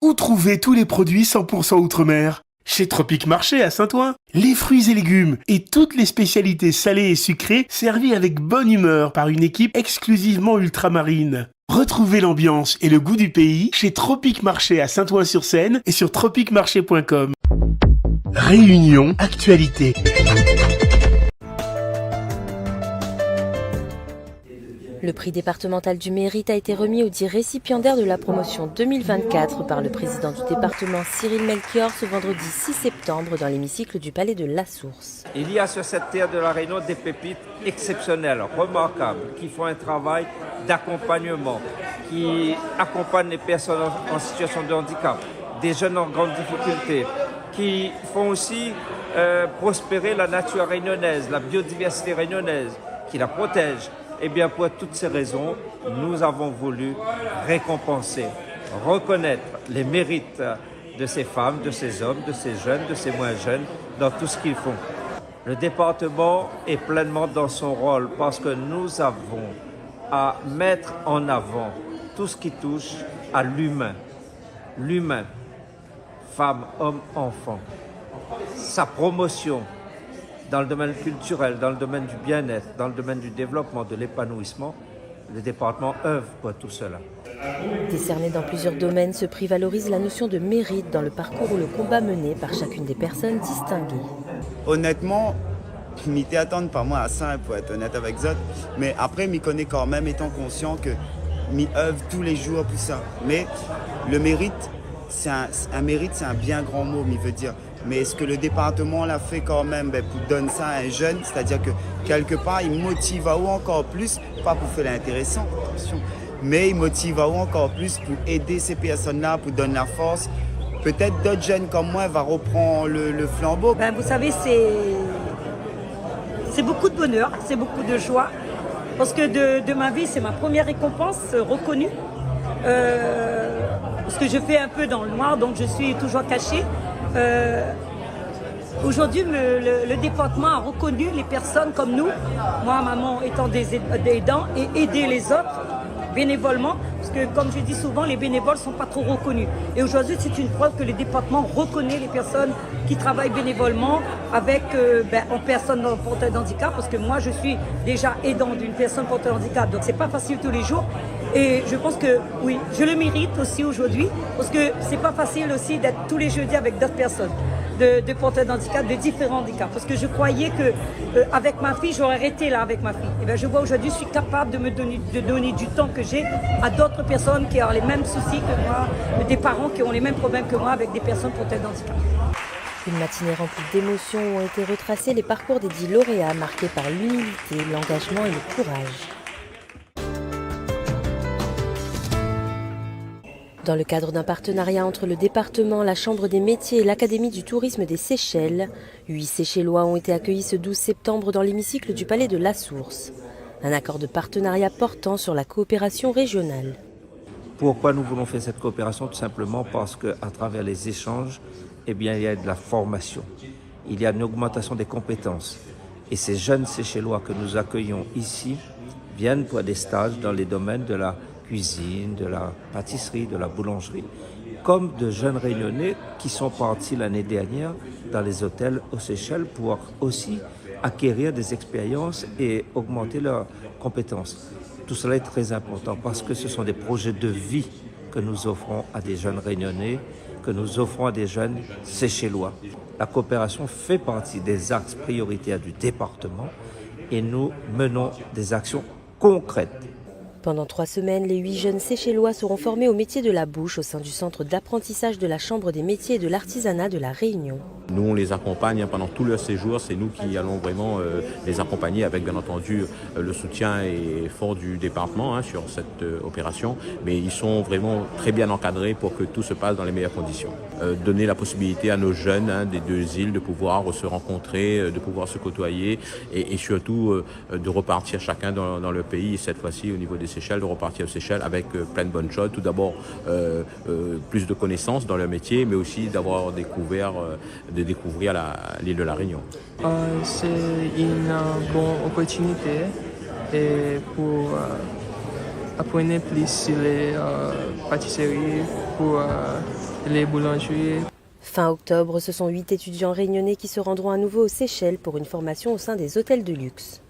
Où trouver tous les produits 100% Outre-mer? Chez Tropique Marché à Saint-Ouen. Les fruits et légumes et toutes les spécialités salées et sucrées servies avec bonne humeur par une équipe exclusivement ultramarine. Retrouvez l'ambiance et le goût du pays chez Tropique Marché à Saint-Ouen-sur-Seine et sur tropiquemarché.com. Réunion Actualité. Le prix départemental du mérite a été remis aux 10 récipiendaires de la promotion 2024 par le président du département Cyril Melchior ce vendredi 6 septembre dans l'hémicycle du Palais de la Source. Il y a sur cette terre de la Réunion des pépites exceptionnelles, remarquables, qui font un travail d'accompagnement, qui accompagnent les personnes en situation de handicap, des jeunes en grande difficulté, qui font aussi prospérer la nature réunionnaise, la biodiversité réunionnaise, qui la protège. Eh bien, pour toutes ces raisons, nous avons voulu récompenser, reconnaître les mérites de ces femmes, de ces hommes, de ces jeunes, de ces moins jeunes, dans tout ce qu'ils font. Le département est pleinement dans son rôle parce que nous avons à mettre en avant tout ce qui touche à l'humain. L'humain, femme, homme, enfant. Sa promotion dans le domaine culturel, dans le domaine du bien-être, dans le domaine du développement, de l'épanouissement, le département œuvre pour tout cela. Décerné dans plusieurs domaines, ce prix valorise la notion de mérite dans le parcours ou le combat mené par chacune des personnes distinguées. Honnêtement, je m'étais attendre par moi à ça, pour être honnête avec Zot, mais après, m'y connais quand même, étant conscient que m'y œuvre tous les jours pour ça. Mais le mérite, c'est un bien grand mot, m'y veut dire. Mais est-ce que le département l'a fait quand même pour donner ça à un jeune? C'est-à-dire que quelque part, il motive à ou encore plus, pas pour faire l'intéressant, attention, mais il motive à ou encore plus pour aider ces personnes-là, pour donner la force. Peut-être d'autres jeunes comme moi vont reprendre le flambeau. Vous savez, c'est beaucoup de bonheur, c'est beaucoup de joie. Parce que de ma vie, c'est ma première récompense reconnue. Parce que je fais un peu dans le noir, donc je suis toujours cachée. Aujourd'hui, le département a reconnu les personnes comme nous, moi, maman étant des aidants, et aider les autres bénévolement, parce que comme je dis souvent, les bénévoles ne sont pas trop reconnus. Et aujourd'hui, c'est une preuve que le département reconnaît les personnes qui travaillent bénévolement avec en personne porteuse de handicap, parce que moi, je suis déjà aidant d'une personne porteuse de handicap, donc c'est pas facile tous les jours. Et je pense que oui, je le mérite aussi aujourd'hui, parce que c'est pas facile aussi d'être tous les jeudis avec d'autres personnes de porteurs d'handicap, de différents handicaps. Parce que je croyais que avec ma fille, j'aurais arrêté là avec ma fille. Et bien je vois aujourd'hui, je suis capable de donner du temps que j'ai à d'autres personnes qui ont les mêmes soucis que moi, des parents qui ont les mêmes problèmes que moi avec des personnes porteuses d'handicap. Une matinée remplie d'émotions où ont été retracés les parcours des 10 lauréats marqués par l'humilité, l'engagement et le courage. Dans le cadre d'un partenariat entre le département, la Chambre des métiers et l'Académie du tourisme des Seychelles, 8 Seychellois ont été accueillis ce 12 septembre dans l'hémicycle du Palais de la Source. Un accord de partenariat portant sur la coopération régionale. Pourquoi nous voulons faire cette coopération? Tout simplement parce qu'à travers les échanges, il y a de la formation, il y a une augmentation des compétences. Et ces jeunes Seychellois que nous accueillons ici viennent pour des stages dans les domaines de la cuisine, de la pâtisserie, de la boulangerie, comme de jeunes Réunionnais qui sont partis l'année dernière dans les hôtels aux Seychelles pour aussi acquérir des expériences et augmenter leurs compétences. Tout cela est très important parce que ce sont des projets de vie que nous offrons à des jeunes Réunionnais, que nous offrons à des jeunes Seychellois. La coopération fait partie des axes prioritaires du département et nous menons des actions concrètes. Pendant 3 semaines, les 8 jeunes Seychellois seront formés au métier de la bouche au sein du centre d'apprentissage de la Chambre des métiers et de l'artisanat de la Réunion. Nous, on les accompagne pendant tout leur séjour. C'est nous qui allons vraiment les accompagner avec, bien entendu, le soutien et fort du département sur cette opération. Mais ils sont vraiment très bien encadrés pour que tout se passe dans les meilleures conditions. Donner la possibilité à nos jeunes des 2 îles de pouvoir se rencontrer, de pouvoir se côtoyer et surtout de repartir chacun dans leur pays. Et cette fois-ci, au niveau des Seychelles, de repartir aux Seychelles avec plein de bonnes choses. Tout d'abord, plus de connaissances dans leur métier, mais aussi d'avoir découvert de découvrir l'île de la Réunion. C'est une bonne opportunité et pour apprendre plus sur les pâtisseries, pour les boulangeries. Fin octobre, ce sont 8 étudiants réunionnais qui se rendront à nouveau aux Seychelles pour une formation au sein des hôtels de luxe.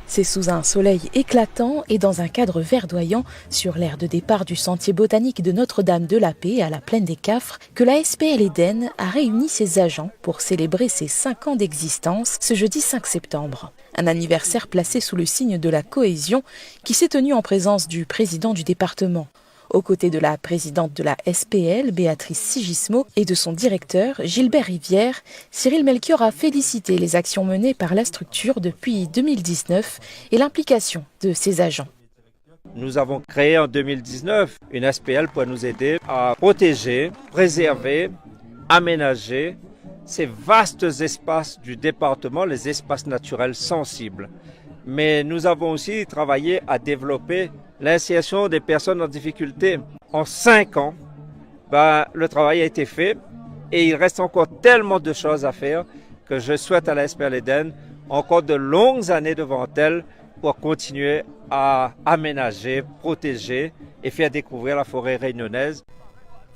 C'est sous un soleil éclatant et dans un cadre verdoyant sur l'aire de départ du sentier botanique de Notre-Dame-de-la-Paix à la plaine des Cafres que la SPL Eden a réuni ses agents pour célébrer ses 5 ans d'existence ce jeudi 5 septembre. Un anniversaire placé sous le signe de la cohésion qui s'est tenu en présence du président du département. Aux côtés de la présidente de la SPL, Béatrice Sigismo, et de son directeur, Gilbert Rivière, Cyril Melchior a félicité les actions menées par la structure depuis 2019 et l'implication de ses agents. Nous avons créé en 2019 une SPL pour nous aider à protéger, préserver, aménager ces vastes espaces du département, les espaces naturels sensibles. Mais nous avons aussi travaillé à développer l'insertion des personnes en difficulté. En 5 ans, le travail a été fait et il reste encore tellement de choses à faire que je souhaite à la SPL Eden encore de longues années devant elle pour continuer à aménager, protéger et faire découvrir la forêt réunionnaise.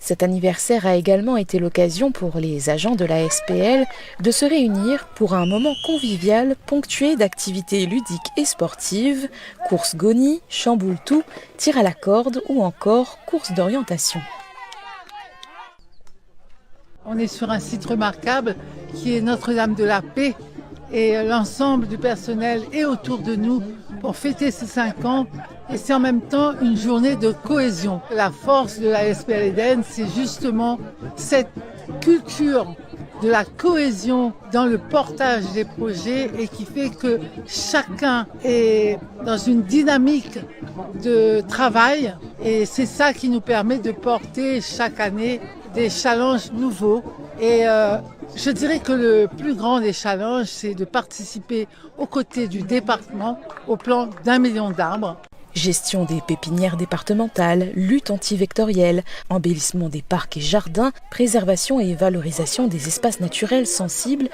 Cet anniversaire a également été l'occasion pour les agents de la SPL de se réunir pour un moment convivial ponctué d'activités ludiques et sportives, courses goni, chamboule-tout, tir à la corde ou encore courses d'orientation. On est sur un site remarquable qui est Notre-Dame-de-la-Paix et l'ensemble du personnel est autour de nous pour fêter ces 5 ans et c'est en même temps une journée de cohésion. La force de la SPL Eden, c'est justement cette culture de la cohésion dans le portage des projets et qui fait que chacun est dans une dynamique de travail et c'est ça qui nous permet de porter chaque année des challenges nouveaux et je dirais que le plus grand des challenges, c'est de participer aux côtés du département au plan d'1 million d'arbres. Gestion des pépinières départementales, lutte antivectorielle, embellissement des parcs et jardins, préservation et valorisation des espaces naturels sensibles,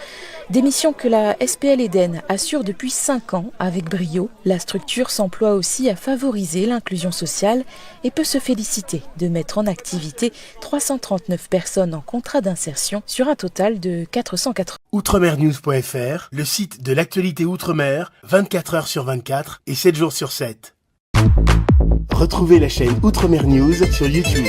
des missions que la SPL Eden assure depuis 5 ans avec brio. La structure s'emploie aussi à favoriser l'inclusion sociale et peut se féliciter de mettre en activité 339 personnes en contrat d'insertion sur un total de 480. Outremernews.fr, le site de l'actualité outre-mer, 24 heures sur 24 et 7 jours sur 7. Retrouvez la chaîne Outremer News sur YouTube.